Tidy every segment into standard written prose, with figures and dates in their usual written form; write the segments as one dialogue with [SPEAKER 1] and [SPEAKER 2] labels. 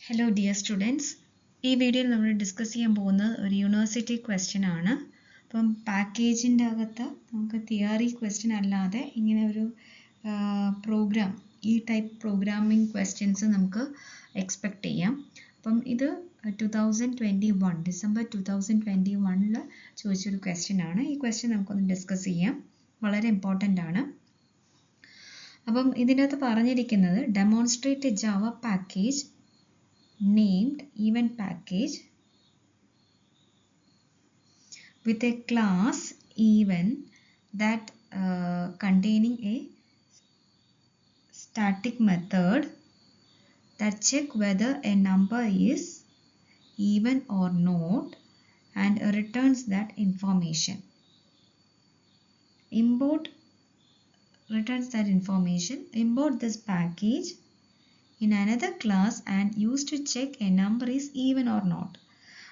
[SPEAKER 1] Hello dear students. ഈ വീഡിയോയിൽ നമ്മൾ ഡിസ്കസ് ചെയ്യാൻ പോകുന്നത് ഒരു യൂണിവേഴ്സിറ്റി ക്വസ്റ്റ്യൻ ആണ്. അപ്പം പാക്കേജിൻ്റെ അകത്ത് നമുക്ക് തിയറി ക്വസ്റ്റ്യൻ അല്ലാതെ ഇങ്ങനെ ഒരു പ്രോഗ്രാം, ഈ ടൈപ്പ് പ്രോഗ്രാമിംഗ് ക്വസ്റ്റ്യൻസ് നമുക്ക് എക്സ്പെക്റ്റ് ചെയ്യാം. അപ്പം ഇത് 2021 ഡിസംബർ 2021 ചോദിച്ചൊരു ക്വസ്റ്റ്യൻ ആണ്. ഈ ക്വസ്റ്റ്യൻ നമുക്കൊന്ന് ഡിസ്കസ് ചെയ്യാം. വളരെ ഇമ്പോർട്ടൻ്റ് ആണ്. അപ്പം ഇതിനകത്ത് പറഞ്ഞിരിക്കുന്നത് demonstrate A Java package named event package with a class event that containing a static method that check whether a number is even or not and returns that information. Returns that information. Import this package in another class and used to check a number is even or not.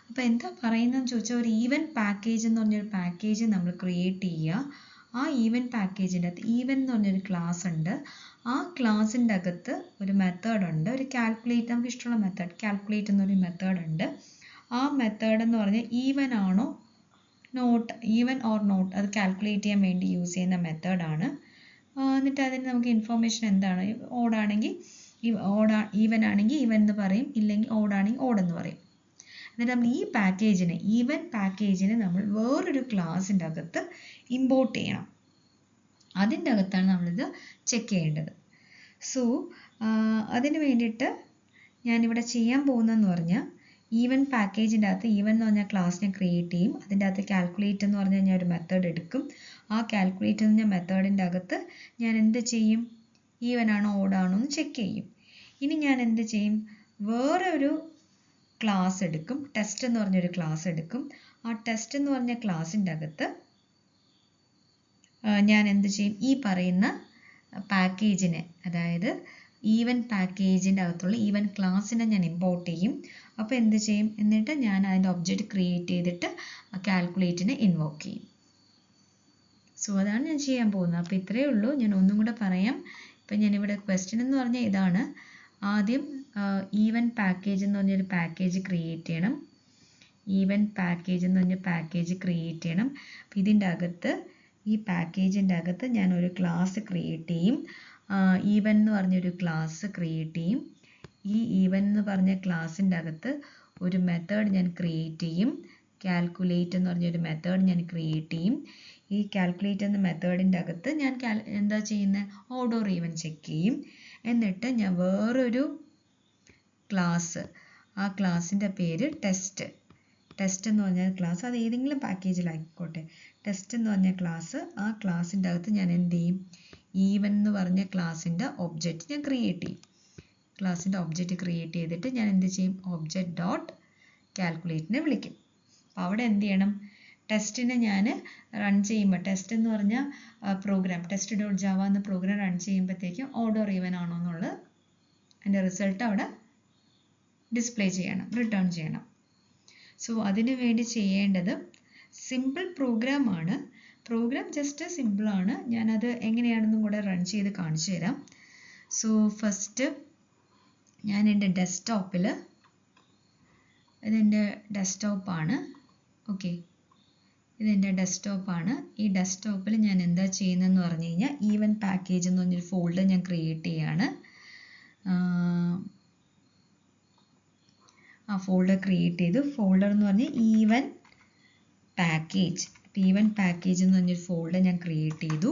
[SPEAKER 1] അപ്പോൾ എന്താ പറയുന്നതെന്ന് ചോദിച്ചാൽ, ഒരു even package എന്ന് പറഞ്ഞൊരു package നമ്മൾ create ചെയ്യുക. ആ ഈവൻ പാക്കേജിൻ്റെ അകത്ത് ഈവൻ എന്ന് പറഞ്ഞൊരു ക്ലാസ് ഉണ്ട്. ആ ക്ലാസ്സിൻ്റെ അകത്ത് ഒരു മെത്തേഡ് ഉണ്ട്, ഒരു കാൽക്കുലേറ്റ്, നമുക്ക് ഇഷ്ടമുള്ള മെത്തേഡ് കാൽക്കുലേറ്റ് എന്നൊരു മെത്തേഡ് ഉണ്ട്. ആ മെത്തേഡ് എന്ന് പറഞ്ഞാൽ ഈവൻ ആണോ നോട്ട്, ഈവൻ ഓർ നോട്ട്, അത് കാൽക്കുലേറ്റ് ചെയ്യാൻ വേണ്ടി യൂസ് ചെയ്യുന്ന മെത്തേഡാണ്. എന്നിട്ട് അതിന് നമുക്ക് ഇൻഫോർമേഷൻ എന്താണ്, ഓടാണെങ്കിൽ ഈവൻ ആണെങ്കിൽ ഈവൻ എന്ന് പറയും, ഇല്ലെങ്കിൽ ഓടാണെങ്കിൽ ഓഡ് എന്ന് പറയും. എന്നിട്ട് നമ്മൾ ഈ പാക്കേജിനെ, ഈവൻ പാക്കേജിനെ നമ്മൾ വേറൊരു ക്ലാസ്സിൻ്റെ അകത്ത് ഇമ്പോർട്ട് ചെയ്യണം. അതിൻ്റെ അകത്താണ് നമ്മളിത് ചെക്ക് ചെയ്യേണ്ടത്. സോ അതിന് വേണ്ടിയിട്ട് ഞാനിവിടെ ചെയ്യാൻ പോകുന്നതെന്ന് പറഞ്ഞാൽ, ഈവൻ പാക്കേജിൻ്റെ അകത്ത് ഈവൻ എന്ന് പറഞ്ഞാൽ ക്ലാസ്സിനെ ക്രിയേറ്റ് ചെയ്യും. അതിൻ്റെ അകത്ത് കാൽക്കുലേറ്റ് എന്ന് പറഞ്ഞാൽ ഞാൻ ഒരു മെത്തേഡ് എടുക്കും. ആ കാൽക്കുലേറ്റ് എന്ന് പറഞ്ഞ മെത്തേഡിൻ്റെ അകത്ത് ഞാൻ എന്ത് ചെയ്യും, ഈവൻ ആണോ ഓടാണോ എന്ന് ചെക്ക് ചെയ്യും. ഇനി ഞാൻ എന്ത് ചെയ്യും, വേറെ ഒരു ക്ലാസ് എടുക്കും, ടെസ്റ്റ് എന്ന് പറഞ്ഞൊരു ക്ലാസ് എടുക്കും. ആ ടെസ്റ്റ് എന്ന് പറഞ്ഞ ക്ലാസ്സിൻ്റെ അകത്ത് ഞാൻ എന്ത് ചെയ്യും, ഈ പറയുന്ന പാക്കേജിനെ, അതായത് ഈവൻ പാക്കേജിൻ്റെ അകത്തുള്ള ഈവൻ ക്ലാസ്സിനെ ഞാൻ ഇമ്പോർട്ട് ചെയ്യും. അപ്പോൾ എന്ത് ചെയ്യും, എന്നിട്ട് ഞാൻ അതിൻ്റെ ഒബ്ജക്റ്റ് ക്രിയേറ്റ് ചെയ്തിട്ട് ആ കാൽക്കുലേറ്റിനെ ഇൻവോക്ക് ചെയ്യും. സോ അതാണ് ഞാൻ ചെയ്യാൻ പോകുന്നത്. അപ്പോൾ ഇത്രയേ ഉള്ളൂ. ഞാൻ ഒന്നും കൂടെ പറയാം. ഇപ്പം ഞാനിവിടെ ക്വസ്റ്റ്യൻ എന്ന് പറഞ്ഞാൽ ഇതാണ്. ആദ്യം ഈവൻ പാക്കേജ് എന്ന് പറഞ്ഞൊരു പാക്കേജ് ക്രിയേറ്റ് ചെയ്യണം. ഈവൻ പാക്കേജ് എന്ന് പറഞ്ഞ പാക്കേജ് ക്രിയേറ്റ് ചെയ്യണം. അപ്പം ഇതിൻ്റെ അകത്ത്, ഈ പാക്കേജിൻ്റെ അകത്ത് ഞാൻ ഒരു ക്ലാസ് ക്രിയേറ്റ് ചെയ്യും. ഈവൻ എന്ന് പറഞ്ഞൊരു ക്ലാസ് ക്രിയേറ്റ് ചെയ്യും. ഈ ഈവൻ എന്ന് പറഞ്ഞ ക്ലാസ്സിൻ്റെ അകത്ത് ഒരു മെത്തേഡ് ഞാൻ ക്രിയേറ്റ് ചെയ്യും. കാൽക്കുലേറ്റ് എന്ന് പറഞ്ഞൊരു മെത്തേഡ് ഞാൻ ക്രിയേറ്റ് ചെയ്യും. ഈ കാൽക്കുലേറ്റ് എന്ന മെത്തേഡിൻ്റെ അകത്ത് ഞാൻ എന്താ ചെയ്യുന്നത്, ഓഡ് ഓർ ഈവൻ ചെക്ക് ചെയ്യും. എന്നിട്ട് ഞാൻ വേറൊരു ക്ലാസ്, ആ ക്ലാസ്സിൻ്റെ പേര് ടെസ്റ്റ് എന്ന് പറഞ്ഞ ക്ലാസ്, അത് ഏതെങ്കിലും പാക്കേജിലായിക്കോട്ടെ, ടെസ്റ്റ് എന്ന് പറഞ്ഞ ക്ലാസ്, ആ ക്ലാസ്സിൻ്റെ അകത്ത് ഞാൻ എന്ത് ചെയ്യും, ഈവൻ എന്ന് പറഞ്ഞ ക്ലാസ്സിൻ്റെ ഒബ്ജക്റ്റ് ഞാൻ ക്രിയേറ്റ് ചെയ്യും. ക്ലാസ്സിൻ്റെ ഒബ്ജക്റ്റ് ക്രിയേറ്റ് ചെയ്തിട്ട് ഞാൻ എന്ത് ചെയ്യും, ഒബ്ജക്റ്റ് ഡോട്ട് കാൽക്കുലേറ്റിനെ വിളിക്കും. അപ്പോൾ അവിടെ എന്ത് ചെയ്യണം, ടെസ്റ്റിനെ ഞാൻ റൺ ചെയ്യുമ്പോൾ, ടെസ്റ്റ് എന്ന് പറഞ്ഞ പ്രോഗ്രാം, ടെസ്റ്റ് ഡോട്ട് ജാവ എന്ന പ്രോഗ്രാം റൺ ചെയ്യുമ്പോഴത്തേക്കും ഓഡ് ഓർ ഈവൻ ആണോ എന്നുള്ളത് അതിൻ്റെ റിസൾട്ട് അവിടെ ഡിസ്പ്ലേ ചെയ്യണം, റിട്ടേൺ ചെയ്യണം. സോ അതിനു വേണ്ടി ചെയ്യേണ്ടത് സിമ്പിൾ പ്രോഗ്രാമാണ്. പ്രോഗ്രാം ജസ്റ്റ് സിമ്പിളാണ്. ഞാനത് എങ്ങനെയാണെന്നും കൂടെ റൺ ചെയ്ത് കാണിച്ചു തരാം. സോ ഫസ്റ്റ് ഞാൻ എൻ്റെ ഡെസ്ക്ടോപ്പിൽ, ഇതെൻ്റെ ഡെസ്ക്ടോപ്പാണ്, ഓക്കെ, ഇതെൻ്റെ ഡെസ്ക്ടോപ്പാണ്. ഈ ഡെസ്ക്ടോപ്പിൽ ഞാൻ എന്താ ചെയ്യുന്നതെന്ന് പറഞ്ഞു കഴിഞ്ഞാൽ, ഈവൻ പാക്കേജ് എന്ന് പറഞ്ഞൊരു ഫോൾഡർ ഞാൻ ക്രിയേറ്റ് ചെയ്യാണ്. ആ ഫോൾഡർ ക്രിയേറ്റ് ചെയ്തു. ഫോൾഡർ എന്ന് പറഞ്ഞാൽ ഈവൻ പാക്കേജ്. അപ്പോൾ ഈവൻ പാക്കേജ് എന്ന് പറഞ്ഞൊരു ഫോൾഡർ ഞാൻ ക്രിയേറ്റ് ചെയ്തു.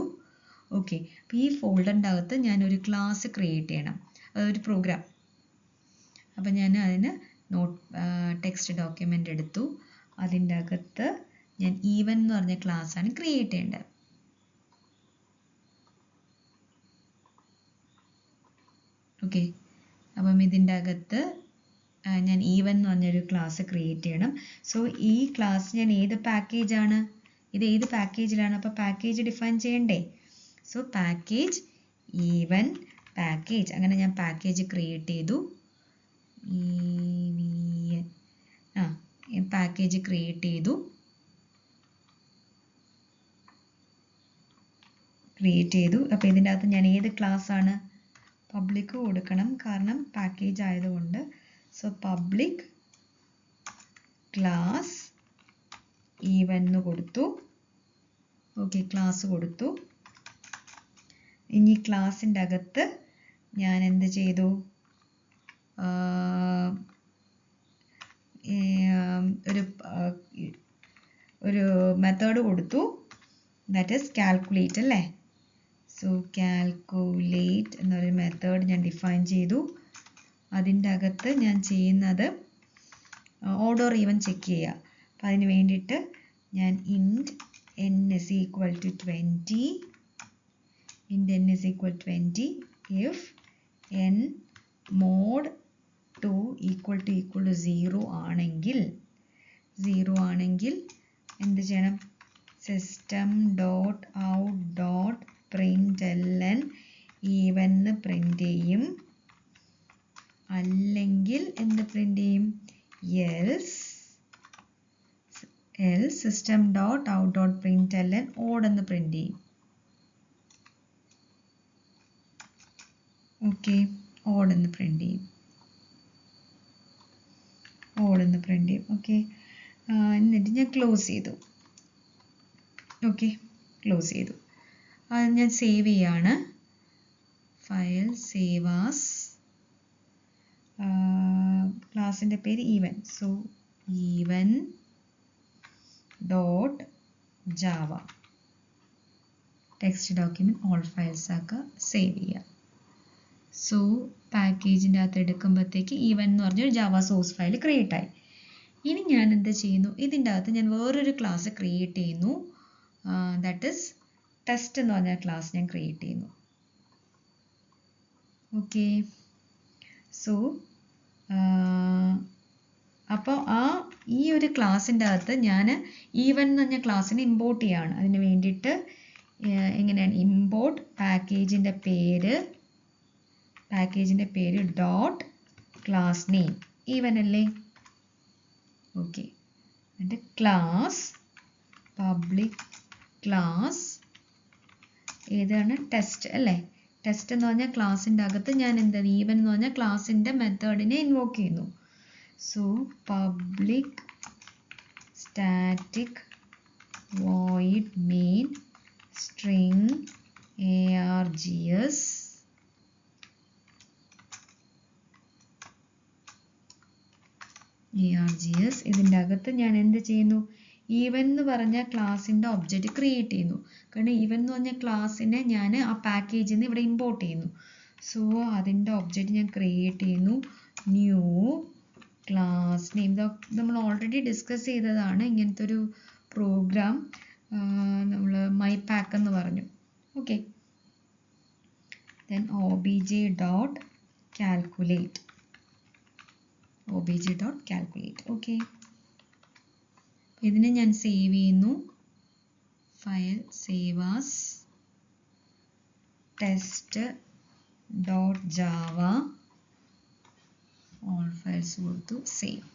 [SPEAKER 1] ഓക്കെ, അപ്പോൾ ഈ ഫോൾഡറിൻ്റെ അകത്ത് ഞാനൊരു ക്ലാസ് ക്രിയേറ്റ് ചെയ്യണം, അതൊരു പ്രോഗ്രാം. അപ്പോൾ ഞാൻ അതിന് ടെക്സ്റ്റ് ഡോക്യുമെൻ്റ് എടുത്തു. അതിൻ്റെ അകത്ത് ഞാൻ ഈവൻ എന്ന് പറഞ്ഞ ക്ലാസ്സാണ് ക്രിയേറ്റ് ചെയ്യേണ്ടത്. ഓക്കെ, അപ്പം ഇതിൻ്റെ അകത്ത് ഞാൻ ഈവൻ എന്ന് പറഞ്ഞൊരു ക്ലാസ് ക്രിയേറ്റ് ചെയ്യണം. സോ ഈ ക്ലാസ് ഞാൻ ഏത് പാക്കേജാണ്, ഇത് ഏത് പാക്കേജിലാണ്, അപ്പോൾ പാക്കേജ് ഡിഫൈൻ ചെയ്യണ്ടേ. സോ പാക്കേജ് ഈവൻ പാക്കേജ്, അങ്ങനെ ഞാൻ പാക്കേജ് ക്രിയേറ്റ് ചെയ്തു. പാക്കേജ് ക്രിയേറ്റ് ചെയ്തു. അപ്പോൾ ഇതിൻ്റെ അകത്ത് ഞാൻ ഏത് ക്ലാസ് ആണ്, പബ്ലിക് കൊടുക്കണം, കാരണം പാക്കേജ് ആയതുകൊണ്ട്. സോ പബ്ലിക് ക്ലാസ് ഈവൻ എന്ന് കൊടുത്തു. ഓക്കെ, ക്ലാസ് കൊടുത്തു. ഇനി ക്ലാസ്സിൻ്റെ അകത്ത് ഞാൻ എന്ത് ചെയ്തു? ഒരു മെത്തേഡ് കൊടുത്തു, ദാറ്റ് ഈസ് കാൽക്കുലേറ്റ് അല്ലേ. സോ കാൽക്കുലേറ്റ് എന്നൊരു മെത്തേഡ് ഞാൻ ഡിഫൈൻ ചെയ്തു. അതിൻ്റെ അകത്ത് ഞാൻ ചെയ്യുന്നത് ഓഡ് ഓർ ഈവൻ ചെക്ക് ചെയ്യുക. അപ്പം അതിന് വേണ്ടിയിട്ട് ഞാൻ ഇൻറ്റ് n is equal to 20, int n is equal to 20 if n mod 2 equal to 0 ആണെങ്കിൽ എന്ത് ചെയ്യണം? system.out.println even പ്രിന്റ് ചെയ്യും. അല്ലെങ്കിൽ എന്ത് പ്രിന്റ് ചെയ്യും? else system.out.println odd എന്ന് പ്രിന്റ് ചെയ്യും. ഓക്കെ, ഓഡ് എന്ന് പ്രിന്റ് ചെയ്യും. ഓക്കെ, എന്നിട്ട് ഞാൻ ക്ലോസ് ചെയ്തു. ഓക്കെ, ക്ലോസ് ചെയ്തു. അത് ഞാൻ സേവ് ചെയ്യാണ്. ഫയൽ സേവ് ആസ്, ക്ലാസിൻ്റെ പേര് even. So even dot Java text document all files ആക്കുക, സേവ് ചെയ്യുക. സോ പാക്കേജിൻ്റെ അകത്ത് എടുക്കുമ്പോഴത്തേക്ക് ഈവൻ എന്ന് പറഞ്ഞൊരു ജാവ സോഴ്സ് ഫയൽ ക്രിയേറ്റ് ആയി. ഇനി ഞാൻ എന്ത് ചെയ്യുന്നു? ഇതിൻ്റെ അകത്ത് ഞാൻ വേറൊരു ക്ലാസ് ക്രിയേറ്റ് ചെയ്യുന്നു, ദാറ്റ് ഈസ് ടെസ്റ്റ് എന്ന് പറഞ്ഞ ക്ലാസ് ഞാൻ ക്രിയേറ്റ് ചെയ്യുന്നു. ഓക്കെ, സോ അപ്പോൾ ഈ ഒരു ക്ലാസ്സിൻ്റെ അകത്ത് ഞാൻ ഈവൻ എന്ന് പറഞ്ഞ ക്ലാസ്സിനെ ഇമ്പോർട്ട് ചെയ്യാണ്. അതിന് വേണ്ടിയിട്ട് എങ്ങനെയാണ്? ഇമ്പോർട്ട് പാക്കേജിൻ്റെ പേര് ഡോട്ട് ക്ലാസ് നെയിം ഈവൻ അല്ലേ. ഓക്കെ, എന്നിട്ട് ക്ലാസ് പബ്ലിക് ക്ലാസ് ഏതാണ്? ടെസ്റ്റ് അല്ലേ. ടെസ്റ്റ് എന്ന് പറഞ്ഞാൽ ക്ലാസ്സിൻ്റെ അകത്ത് ഞാൻ എന്താണ്? ഈവൻ എന്ന് പറഞ്ഞാൽ ക്ലാസ്സിൻ്റെ മെത്തേഡിനെ ഇൻവോക്ക് ചെയ്യുന്നു. So public static void main string args ഇതിൻ്റെ അകത്ത് ഞാൻ എന്ത് ചെയ്യുന്നു? ഈവൻ എന്ന് പറഞ്ഞ ക്ലാസ്സിൻ്റെ ഒബ്ജക്റ്റ് ക്രിയേറ്റ് ചെയ്യുന്നു. കാരണം ഈവൻ എന്ന് പറഞ്ഞ ക്ലാസ്സിനെ ഞാൻ ആ പാക്കേജിൽ നിന്ന് ഇവിടെ ഇമ്പോർട്ട് ചെയ്യുന്നു. സോ അതിൻ്റെ ഒബ്ജക്റ്റ് ഞാൻ ക്രിയേറ്റ് ചെയ്യുന്നു. ന്യൂ ക്ലാസ് നെയിം, നമ്മൾ ഓൾറെഡി ഡിസ്കസ് ചെയ്തതാണ് ഇങ്ങനത്തെ ഒരു പ്രോഗ്രാം, നമ്മൾ മൈ പാക്ക് എന്ന് പറഞ്ഞു. ഓക്കെ, then obj.calculate ഓക്കെ, ഇതിനെ ഞാൻ സേവ് ചെയ്യുന്നു. File save as test.java all files കൊടുത്തു, സേവ്.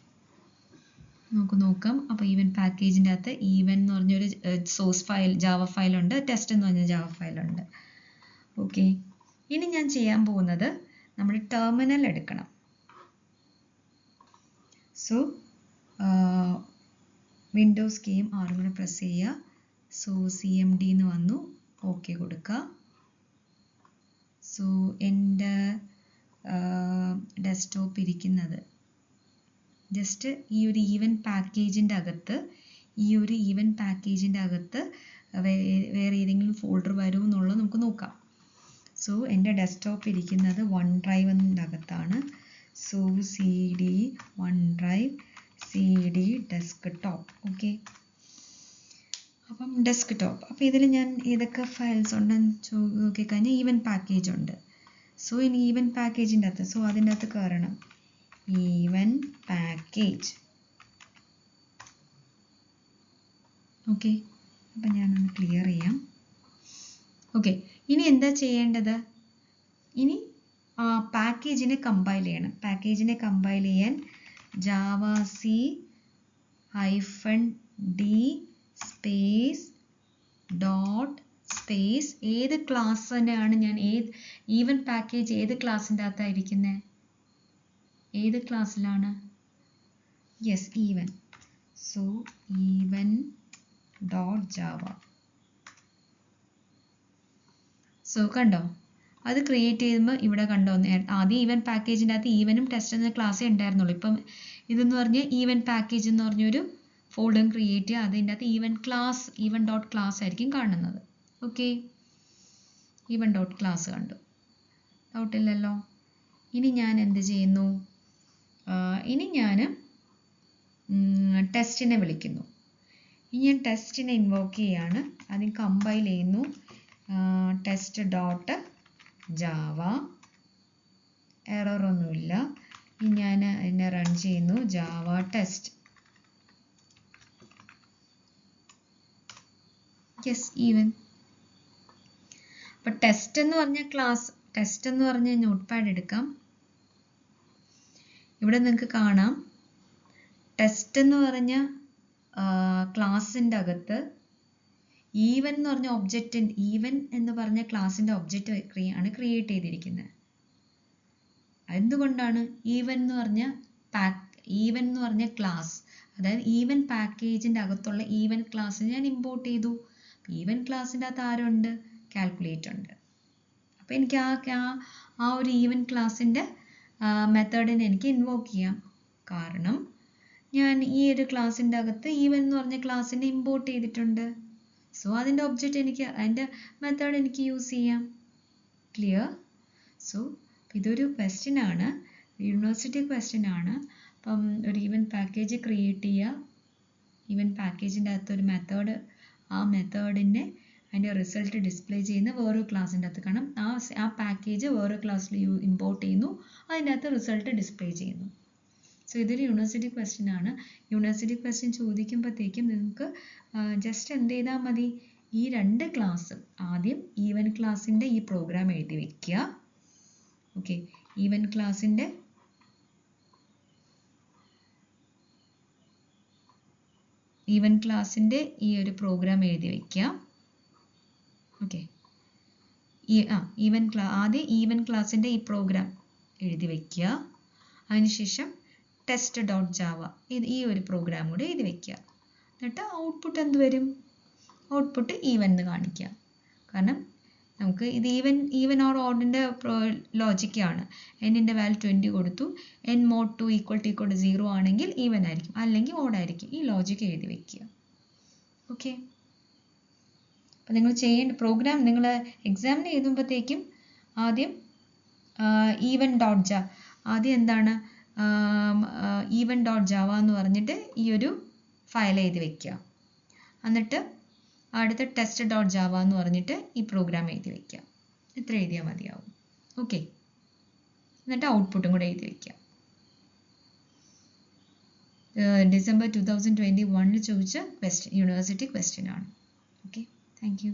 [SPEAKER 1] നമുക്ക് നോക്കാം. അപ്പോൾ ഈവൻ പാക്കേജിൻ്റെ അകത്ത് ഈവൻ എന്ന് പറഞ്ഞൊരു സോഴ്സ് ഫയൽ ജാവ ഫയലുണ്ട്, ടെസ്റ്റ് എന്ന് പറഞ്ഞ ജാവ ഫയലുണ്ട്. ഓക്കെ, ഇനി ഞാൻ ചെയ്യാൻ പോകുന്നത് നമ്മുടെ ടെർമിനൽ എടുക്കണം. സോ വിൻഡോസ് കീയും ആറും കൂടെ പ്രസ് ചെയ്യുക. സോ CMD എന്ന് വന്നു, ഓക്കെ കൊടുക്കുക. സോ എൻ്റെ ഡെസ്ക്ടോപ്പ് ഇരിക്കുന്നത് ജസ്റ്റ് ഈ ഒരു ഈവൻ പാക്കേജിൻ്റെ അകത്ത് വേറെ ഏതെങ്കിലും ഫോൾഡർ വരുമോ എന്നുള്ളത് നമുക്ക് നോക്കാം. സോ എൻ്റെ ഡെസ്ക്ടോപ്പ് ഇരിക്കുന്നത് OneDrive അകത്താണ്. So CD OneDrive CD desktop. അപ്പം ഡെസ്ക്ടോപ്പ്. അപ്പോൾ ഇതിൽ ഞാൻ ഏതൊക്കെ ഫയൽസ് ഉണ്ടെന്ന് നോക്കിക്കഴിഞ്ഞാൽ ഈവൻ പാക്കേജ് ഉണ്ട്. സോ ഇനി ഈവൻ പാക്കേജിൻ്റെ അകത്ത്, സോ അതിൻ്റെ അകത്ത് കയറണം. Even package. ഓക്കെ, അപ്പം ഞാനൊന്ന് ക്ലിയർ ചെയ്യാം. ഓക്കെ, ഇനി എന്താ ചെയ്യേണ്ടത്? ഇനി പാക്കേജിനെ കമ്പൈൽ ചെയ്യണം. പാക്കേജിനെ കമ്പൈൽ ചെയ്യാൻ javac -d space dot space ഏത് ക്ലാസ്സിനെയാണ് ഞാൻ ഈവൻ പാക്കേജ് ഏത് ക്ലാസ്സിൻ്റെ അകത്തായിരിക്കുന്നത്? ഏത് ക്ലാസ്സിലാണ്? Yes, even. So even dot Java. So കണ്ടോ, അത് ക്രിയേറ്റ് ചെയ്യുമ്പോൾ ഇവിടെ കണ്ടോ, ആദ്യം ഈവൻ പാക്കേജിൻ്റെ അകത്ത് ഈവനും ടെസ്റ്റ് എന്ന ക്ലാസ്സേ ഉണ്ടായിരുന്നുള്ളൂ. ഇപ്പം ഇതെന്ന് പറഞ്ഞാൽ ഈവൻ പാക്കേജ് എന്ന് പറഞ്ഞൊരു ഫോൾഡർ ക്രിയേറ്റ് ചെയ്യുക, അതിൻ്റെ അകത്ത് even class, even dot class ആയിരിക്കും കാണുന്നത്. ഓക്കെ, ഈവൻ ഡോട്ട് ക്ലാസ് കണ്ടു, ഡൗട്ടില്ലല്ലോ. ഇനി ഞാൻ എന്ത് ചെയ്യുന്നു, ഇനി ഞാൻ ടെസ്റ്റിനെ വിളിക്കുന്നു. ഇനി ഞാൻ ടെസ്റ്റിനെ ഇൻവോക്ക് ചെയ്യാണ്, ആദ്യം കമ്പൈൽ ചെയ്യുന്നു, ടെസ്റ്റ് ഡോട്ട് ജാവ, എററൊന്നുമില്ല. ഇനി ഞാൻ എന്നെ റൺ ചെയ്യുന്നു, ജാവ ടെസ്റ്റ്. Yes, even. അപ്പോൾ ടെസ്റ്റ് എന്ന് പറഞ്ഞ ക്ലാസ്, ടെസ്റ്റ് എന്ന് പറഞ്ഞ നോട്ട് പാഡ് എടുക്കാം. ഇവിടെ നിങ്ങൾക്ക് കാണാം, ടെസ്റ്റ് എന്ന് പറഞ്ഞ ക്ലാസ്സിൻ്റെ അകത്ത് ഈവൻ എന്ന് പറഞ്ഞ ഒബ്ജക്റ്റ്, ഈവൻ എന്ന് പറഞ്ഞ ക്ലാസ്സിൻ്റെ ഒബ്ജക്റ്റ് ആണ് ക്രിയേറ്റ് ചെയ്തിരിക്കുന്നത്. എന്തുകൊണ്ടാണ്? ഈവൻ എന്ന് പറഞ്ഞ ഈവൻ എന്ന് പറഞ്ഞ ക്ലാസ്, അതായത് ഈവൻ പാക്കേജിൻ്റെ അകത്തുള്ള ഈവൻ ക്ലാസ് ഞാൻ ഇമ്പോർട്ട് ചെയ്തു. ഈവൻ ക്ലാസ്സിൻ്റെ അകത്ത് ആരുണ്ട്? കാൽക്കുലേറ്റ് ഉണ്ട്. അപ്പോൾ എനിക്ക് ആ ഒരു ഈവൻ ക്ലാസ്സിൻ്റെ മെത്തേഡിനെ എനിക്ക് ഇൻവോക്ക് ചെയ്യാം. കാരണം ഞാൻ ഈ ഒരു ക്ലാസ്സിൻ്റെ അകത്ത് ഈവൻ എന്ന് പറഞ്ഞ ക്ലാസ്സിനെ ഇമ്പോർട്ട് ചെയ്തിട്ടുണ്ട്. സോ അതിൻ്റെ ഒബ്ജക്റ്റ് എനിക്ക്, അതിൻ്റെ മെത്തേഡ് എനിക്ക് യൂസ് ചെയ്യാം. ക്ലിയർ? സോ ഇതൊരു ക്വസ്റ്റ്യൻ ആണ്, യൂണിവേഴ്സിറ്റി ക്വസ്റ്റ്യൻ ആണ്. അപ്പം ഒരു ഈവൻ പാക്കേജ് ക്രിയേറ്റ് ചെയ്യുക, ഈവൻ പാക്കേജിൻ്റെ അകത്ത് ഒരു മെത്തേഡ്, ആ മെത്തേഡിനെ അതിൻ്റെ റിസൾട്ട് ഡിസ്പ്ലേ ചെയ്യുന്ന വേറൊരു ക്ലാസ്സിൻ്റെ അകത്ത് കാണാം. ആ പാക്കേജ് വേറൊരു ക്ലാസ്സിൽ ഇമ്പോർട്ട് ചെയ്യുന്നു, അതിൻ്റെ അകത്ത് റിസൾട്ട് ഡിസ്പ്ലേ ചെയ്യുന്നു. സോ ഇതൊരു യൂണിവേഴ്സിറ്റി ക്വസ്റ്റ്യൻ ആണ്. യൂണിവേഴ്സിറ്റി ക്വസ്റ്റ്യൻ ചോദിക്കുമ്പോഴത്തേക്കും നിങ്ങൾക്ക് ജസ്റ്റ് എന്ത് ചെയ്താൽ മതി, ഈ രണ്ട് ക്ലാസ്സും ആദ്യം ഈവൻ ക്ലാസ്സിൻ്റെ ഈ പ്രോഗ്രാം എഴുതി വയ്ക്കുക. ഓക്കെ, ഈവൻ ക്ലാസ്സിൻ്റെ ഈ ഒരു പ്രോഗ്രാം എഴുതി വയ്ക്കുക. ഓക്കെ, ആദ്യം ഈവൻ ക്ലാസ്സിൻ്റെ ഈ പ്രോഗ്രാം എഴുതി വയ്ക്കുക. അതിനുശേഷം ടെസ്റ്റ് ഡോട്ട് ജാവ ഈ ഒരു പ്രോഗ്രാം കൂടെ എഴുതി വയ്ക്കുക. എന്നിട്ട് ഔട്ട്പുട്ട് എന്ത് വരും? ഔട്ട്പുട്ട് ഈവൻ എന്ന് കാണിക്കുക. കാരണം നമുക്ക് ഇത് ഈവൻ ഓർ ഓഡിൻ്റെ ലോജിക്കാണ്. എന്നിൻ്റെ വാല്യൂ 20 കൊടുത്തു, n mod 2 = 0 ആണെങ്കിൽ ഈവൻ ആയിരിക്കും, അല്ലെങ്കിൽ ഓഡ് ആയിരിക്കും. ഈ ലോജിക്ക് എഴുതി വയ്ക്കുക. ഓക്കെ, അപ്പം നിങ്ങൾ ചെയ്യേണ്ട പ്രോഗ്രാം, നിങ്ങൾ എക്സാമിന് എഴുതുമ്പോഴത്തേക്കും ആദ്യം ഈവൻ ഡോട്ട് ജാവ, ആദ്യം എന്താണ് ഈവൻ ഡോട്ട് ജാവ എന്ന് പറഞ്ഞിട്ട് ഈ ഒരു ഫയൽ എഴുതി വയ്ക്കുക. എന്നിട്ട് അടുത്ത ടെസ്റ്റ് ഡോട്ട് ജാവ എന്ന് പറഞ്ഞിട്ട് ഈ പ്രോഗ്രാം എഴുതി വയ്ക്കുക. ഇത്ര എഴുതിയാൽ മതിയാവും. ഓക്കെ, എന്നിട്ട് ഔട്ട്പുട്ടും കൂടെ എഴുതി വയ്ക്കുക. ഡിസംബർ 2021 ചോദിച്ച യൂണിവേഴ്സിറ്റി ക്വസ്റ്റ്യൻ ആണ്. Okay, thank you.